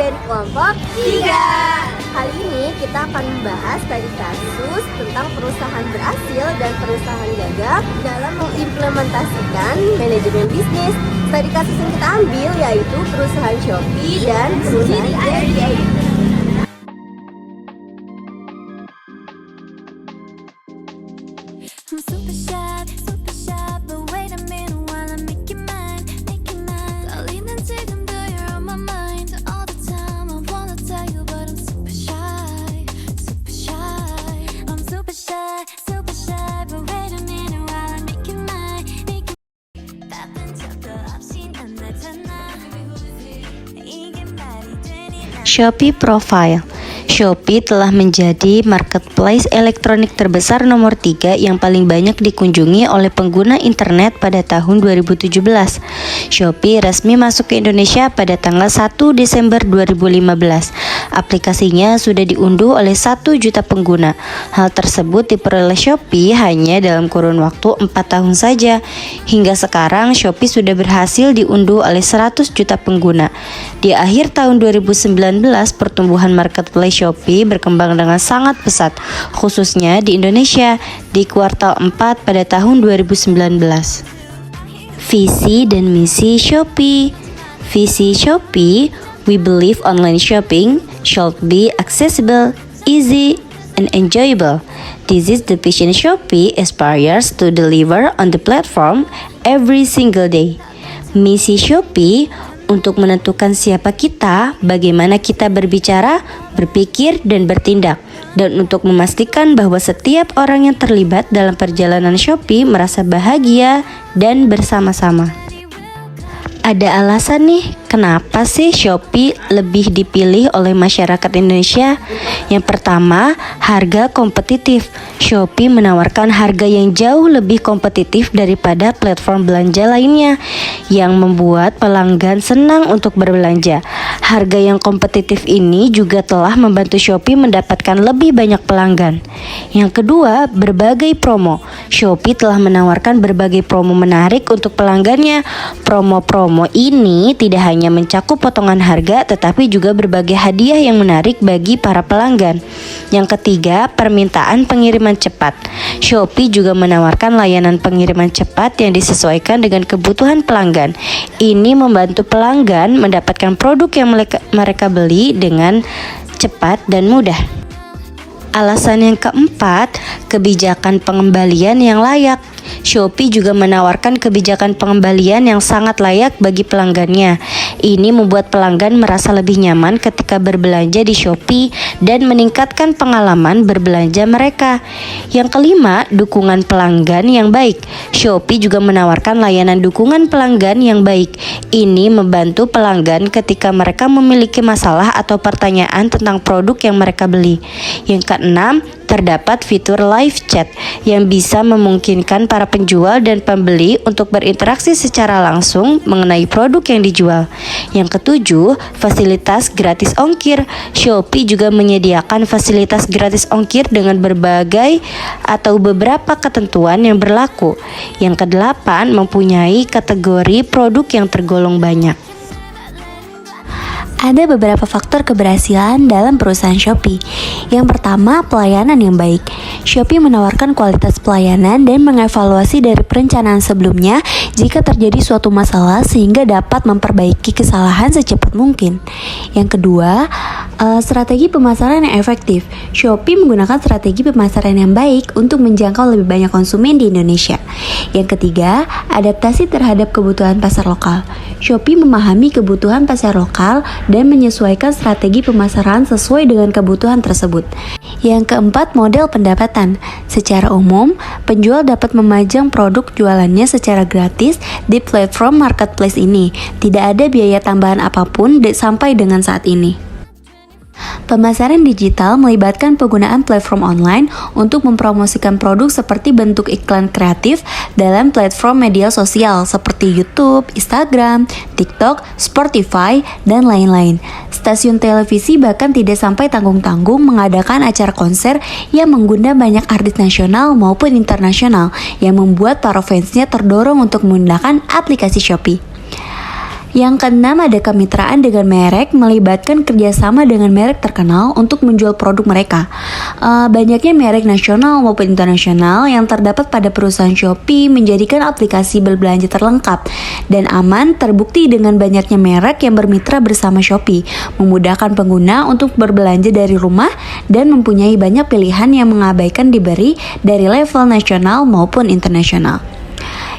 dari kelompok 3. Kali ini kita akan membahas tadi kasus tentang perusahaan berhasil dan perusahaan gagal dalam mengimplementasikan manajemen bisnis. Tadi kasus yang kita ambil yaitu perusahaan Shopee dan perusahaan JD. Shopee Profile. Shopee telah menjadi marketplace elektronik terbesar nomor 3 yang paling banyak dikunjungi oleh pengguna internet pada tahun 2017. Shopee resmi masuk ke Indonesia pada tanggal 1 Desember 2015. Aplikasinya sudah diunduh oleh 1 juta pengguna. Hal tersebut diperoleh Shopee hanya dalam kurun waktu 4 tahun saja. Hingga sekarang Shopee sudah berhasil diunduh oleh 100 juta pengguna. Di akhir tahun 2019, pertumbuhan marketplace Shopee berkembang dengan sangat pesat, khususnya di Indonesia di kuartal 4 pada tahun 2019. Visi dan misi Shopee. Visi Shopee, we believe online shopping should be accessible, easy, and enjoyable. This is the vision Shopee aspires to deliver on the platform every single day. Misi Shopee, untuk menentukan siapa kita, bagaimana kita berbicara, berpikir, dan bertindak. Dan untuk memastikan bahwa setiap orang yang terlibat dalam perjalanan Shopee merasa bahagia dan bersama-sama. Ada alasan nih, kenapa sih Shopee lebih dipilih oleh masyarakat Indonesia? Yang pertama, harga kompetitif. Shopee menawarkan harga yang jauh lebih kompetitif daripada platform belanja lainnya, yang membuat pelanggan senang untuk berbelanja. Harga yang kompetitif ini juga telah membantu Shopee mendapatkan lebih banyak pelanggan. Yang kedua, berbagai promo. Shopee telah menawarkan berbagai promo menarik untuk pelanggannya. Promo-promo ini tidak hanya mencakup potongan harga, tetapi juga berbagai hadiah yang menarik bagi para pelanggan. Yang ketiga, permintaan pengiriman cepat. Shopee juga menawarkan layanan pengiriman cepat yang disesuaikan dengan kebutuhan pelanggan. Ini membantu pelanggan mendapatkan produk yang mereka beli dengan cepat dan mudah. Alasan yang keempat, kebijakan pengembalian yang layak. Shopee juga menawarkan kebijakan pengembalian yang sangat layak bagi pelanggannya. Ini membuat pelanggan merasa lebih nyaman ketika berbelanja di Shopee dan meningkatkan pengalaman berbelanja mereka. Yang kelima, dukungan pelanggan yang baik. Shopee juga menawarkan layanan dukungan pelanggan yang baik. Ini membantu pelanggan ketika mereka memiliki masalah atau pertanyaan tentang produk yang mereka beli. Yang keenam, terdapat fitur live chat yang bisa memungkinkan para penjual dan pembeli untuk berinteraksi secara langsung mengenai produk yang dijual. Yang ketujuh, fasilitas gratis ongkir. Shopee juga menyediakan fasilitas gratis ongkir dengan berbagai atau beberapa ketentuan yang berlaku. Yang kedelapan, mempunyai kategori produk yang tergolong banyak. Ada beberapa faktor keberhasilan dalam perusahaan Shopee. Yang pertama, pelayanan yang baik. Shopee menawarkan kualitas pelayanan dan mengevaluasi dari perencanaan sebelumnya jika terjadi suatu masalah sehingga dapat memperbaiki kesalahan secepat mungkin. Yang kedua, strategi pemasaran yang efektif. Shopee menggunakan strategi pemasaran yang baik untuk menjangkau lebih banyak konsumen di Indonesia. Yang ketiga, adaptasi terhadap kebutuhan pasar lokal. Shopee memahami kebutuhan pasar lokal dan menyesuaikan strategi pemasaran sesuai dengan kebutuhan tersebut. Yang keempat, model pendapatan. Secara umum, penjual dapat memajang produk jualannya secara gratis di platform marketplace ini. Tidak ada biaya tambahan apapun sampai dengan saat ini. Pemasaran digital melibatkan penggunaan platform online untuk mempromosikan produk seperti bentuk iklan kreatif dalam platform media sosial seperti YouTube, Instagram, TikTok, Spotify, dan lain-lain. Stasiun televisi bahkan tidak sampai tanggung-tanggung mengadakan acara konser yang mengundang banyak artis nasional maupun internasional yang membuat para fansnya terdorong untuk menggunakan aplikasi Shopee. Yang keenam, ada kemitraan dengan merek, melibatkan kerjasama dengan merek terkenal untuk menjual produk mereka. Banyaknya merek nasional maupun internasional yang terdapat pada perusahaan Shopee menjadikan aplikasi berbelanja terlengkap dan aman terbukti dengan banyaknya merek yang bermitra bersama Shopee, memudahkan pengguna untuk berbelanja dari rumah dan mempunyai banyak pilihan yang mengabaikan diberi dari level nasional maupun internasional.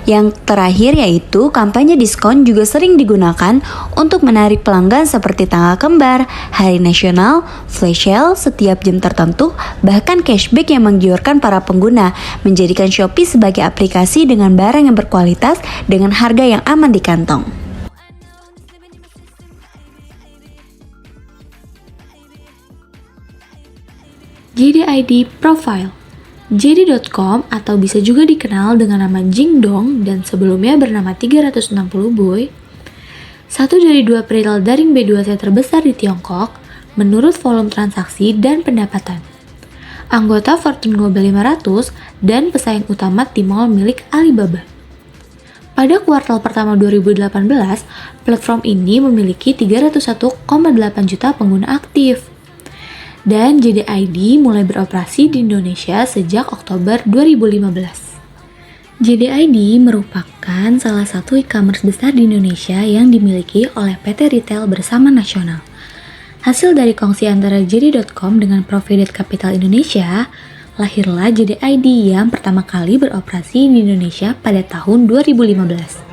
Yang terakhir yaitu kampanye diskon juga sering digunakan untuk menarik pelanggan seperti tanggal kembar, hari nasional, flash sale setiap jam tertentu, bahkan cashback yang menggiurkan para pengguna, menjadikan Shopee sebagai aplikasi dengan barang yang berkualitas dengan harga yang aman di kantong. JD Profile. JD.com atau bisa juga dikenal dengan nama Jingdong dan sebelumnya bernama 360 Boy, satu dari dua retail daring B2C terbesar di Tiongkok menurut volume transaksi dan pendapatan. Anggota Fortune Global 500 dan pesaing utama Tmall milik Alibaba. Pada kuartal pertama 2018, platform ini memiliki 301,8 juta pengguna aktif. Dan JD.ID mulai beroperasi di Indonesia sejak Oktober 2015. JD.ID merupakan salah satu e-commerce besar di Indonesia yang dimiliki oleh PT Retail Bersama Nasional. Hasil dari kongsi antara JD.com dengan Provided Capital Indonesia, lahirlah JD.ID yang pertama kali beroperasi di Indonesia pada tahun 2015.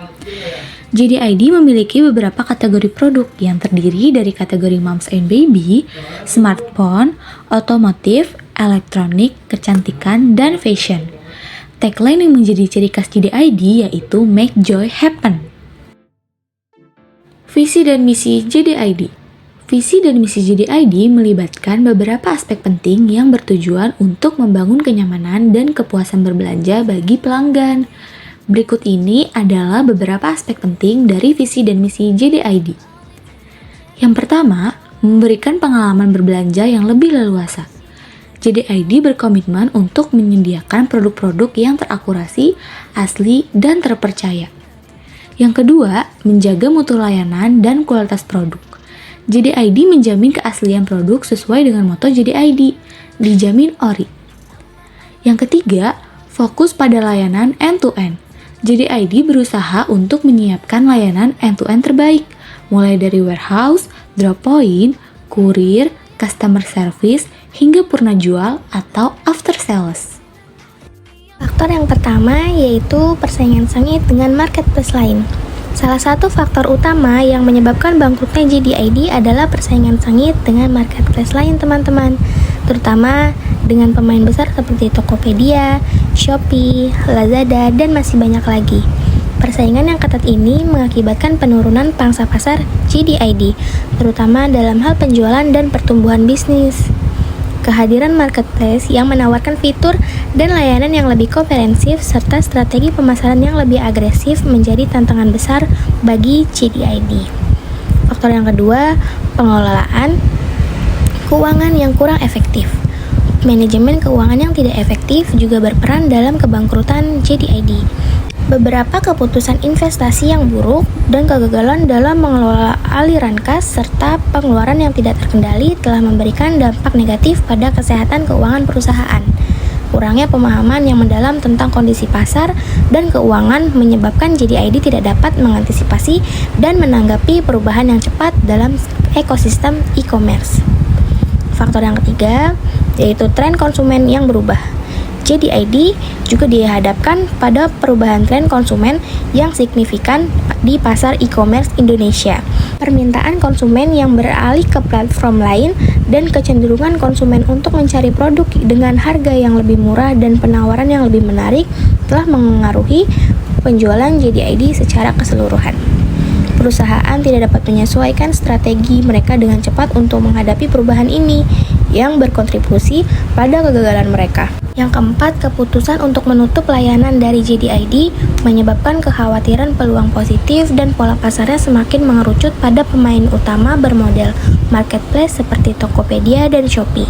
JD.ID memiliki beberapa kategori produk yang terdiri dari kategori Moms and Baby, smartphone, otomotif, elektronik, kecantikan, dan fashion. Tagline yang menjadi ciri khas JD.ID yaitu Make Joy Happen. Visi dan misi JD.ID. Visi dan misi JD.ID melibatkan beberapa aspek penting yang bertujuan untuk membangun kenyamanan dan kepuasan berbelanja bagi pelanggan. Berikut ini adalah beberapa aspek penting dari visi dan misi JD.ID. Yang pertama, memberikan pengalaman berbelanja yang lebih leluasa. JD.ID berkomitmen untuk menyediakan produk-produk yang terakurasi, asli, dan terpercaya. Yang kedua, menjaga mutu layanan dan kualitas produk. JD.ID menjamin keaslian produk sesuai dengan moto JD.ID, dijamin ori. Yang ketiga, fokus pada layanan end-to-end. JD.ID berusaha untuk menyiapkan layanan end-to-end terbaik, mulai dari warehouse, drop point, kurir, customer service, hingga purna jual atau after sales. Faktor yang pertama yaitu persaingan sengit dengan marketplace lain. Salah satu faktor utama yang menyebabkan bangkrutnya JD.ID adalah persaingan sengit dengan marketplace lain, teman-teman. Terutama dengan pemain besar seperti Tokopedia, Shopee, Lazada, dan masih banyak lagi. Persaingan yang ketat ini mengakibatkan penurunan pangsa pasar JD.ID, terutama dalam hal penjualan dan pertumbuhan bisnis. Kehadiran marketplace yang menawarkan fitur dan layanan yang lebih komprehensif serta strategi pemasaran yang lebih agresif menjadi tantangan besar bagi JD.ID. Faktor yang kedua, pengelolaan keuangan yang kurang efektif. Manajemen keuangan yang tidak efektif juga berperan dalam kebangkrutan JD.ID. Beberapa keputusan investasi yang buruk dan kegagalan dalam mengelola aliran kas serta pengeluaran yang tidak terkendali telah memberikan dampak negatif pada kesehatan keuangan perusahaan. Kurangnya pemahaman yang mendalam tentang kondisi pasar dan keuangan menyebabkan JD.ID tidak dapat mengantisipasi dan menanggapi perubahan yang cepat dalam ekosistem e-commerce. Faktor yang ketiga yaitu tren konsumen yang berubah. JD.ID juga dihadapkan pada perubahan tren konsumen yang signifikan di pasar e-commerce Indonesia. Permintaan konsumen yang beralih ke platform lain dan kecenderungan konsumen untuk mencari produk dengan harga yang lebih murah dan penawaran yang lebih menarik telah mengaruhi penjualan JD.ID secara keseluruhan. Perusahaan tidak dapat menyesuaikan strategi mereka dengan cepat untuk menghadapi perubahan ini yang berkontribusi pada kegagalan mereka. Yang keempat, keputusan untuk menutup layanan dari JD.ID menyebabkan kekhawatiran peluang positif dan pola pasarnya semakin mengerucut pada pemain utama bermodel marketplace seperti Tokopedia dan Shopee.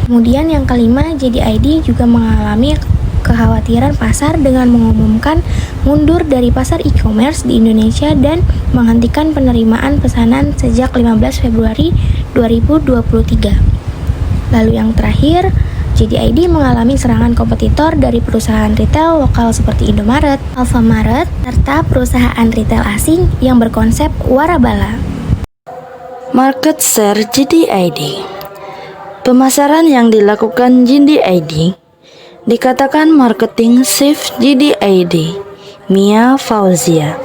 Kemudian yang kelima, JD.ID juga mengalami kekhawatiran pasar dengan mengumumkan mundur dari pasar e-commerce di Indonesia dan menghentikan penerimaan pesanan sejak 15 Februari 2023. Lalu yang terakhir, JD.ID mengalami serangan kompetitor dari perusahaan retail lokal seperti Indomaret, Alfamart, serta perusahaan retail asing yang berkonsep warabala. Market share JD.ID. Pemasaran yang dilakukan JD.ID dikatakan marketing chief JD.ID, Mia Fauzia,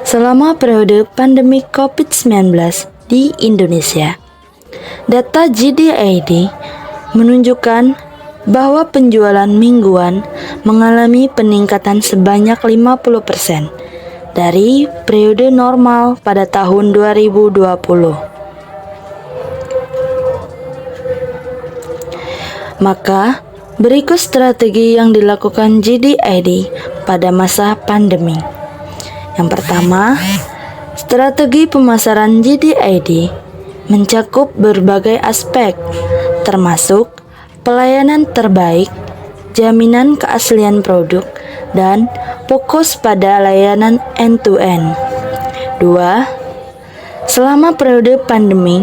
selama periode pandemi COVID-19 di Indonesia. Data JD.ID menunjukkan bahwa penjualan mingguan mengalami peningkatan sebanyak 50% dari periode normal pada tahun 2020. Maka, berikut strategi yang dilakukan JD.ID pada masa pandemi. Yang pertama, strategi pemasaran JD.ID mencakup berbagai aspek, termasuk pelayanan terbaik, jaminan keaslian produk, dan fokus pada layanan end-to-end. 2. Selama periode pandemi,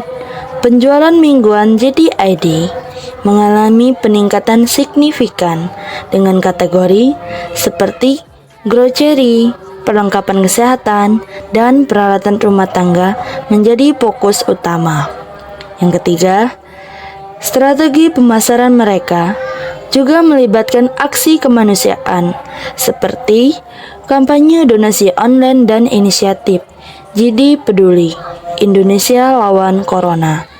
penjualan mingguan JD.ID mengalami peningkatan signifikan dengan kategori seperti grocery, perlengkapan kesehatan, dan peralatan rumah tangga menjadi fokus utama. Yang ketiga, strategi pemasaran mereka juga melibatkan aksi kemanusiaan seperti kampanye donasi online dan inisiatif JD Peduli Indonesia Lawan Corona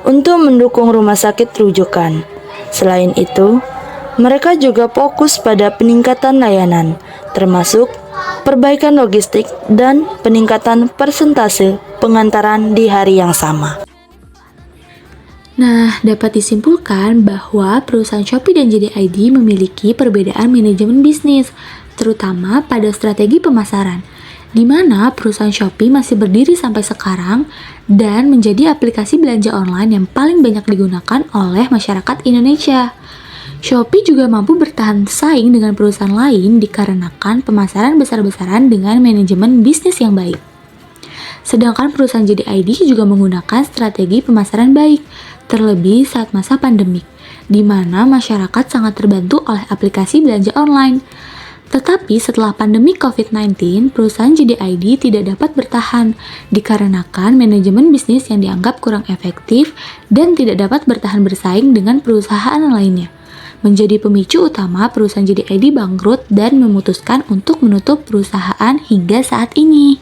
untuk mendukung rumah sakit rujukan. Selain itu, mereka juga fokus pada peningkatan layanan, termasuk perbaikan logistik dan peningkatan persentase pengantaran di hari yang sama. Nah, dapat disimpulkan bahwa perusahaan Shopee dan JD.ID memiliki perbedaan manajemen bisnis, terutama pada strategi pemasaran, di mana perusahaan Shopee masih berdiri sampai sekarang dan menjadi aplikasi belanja online yang paling banyak digunakan oleh masyarakat Indonesia. Shopee juga mampu bertahan saing dengan perusahaan lain dikarenakan pemasaran besar-besaran dengan manajemen bisnis yang baik. Sedangkan perusahaan JD.ID juga menggunakan strategi pemasaran baik, terlebih saat masa pandemik, di mana masyarakat sangat terbantu oleh aplikasi belanja online. Tetapi setelah pandemi COVID-19, perusahaan JD.ID tidak dapat bertahan dikarenakan manajemen bisnis yang dianggap kurang efektif dan tidak dapat bertahan bersaing dengan perusahaan lainnya. Menjadi pemicu utama perusahaan JD.ID bangkrut dan memutuskan untuk menutup perusahaan hingga saat ini.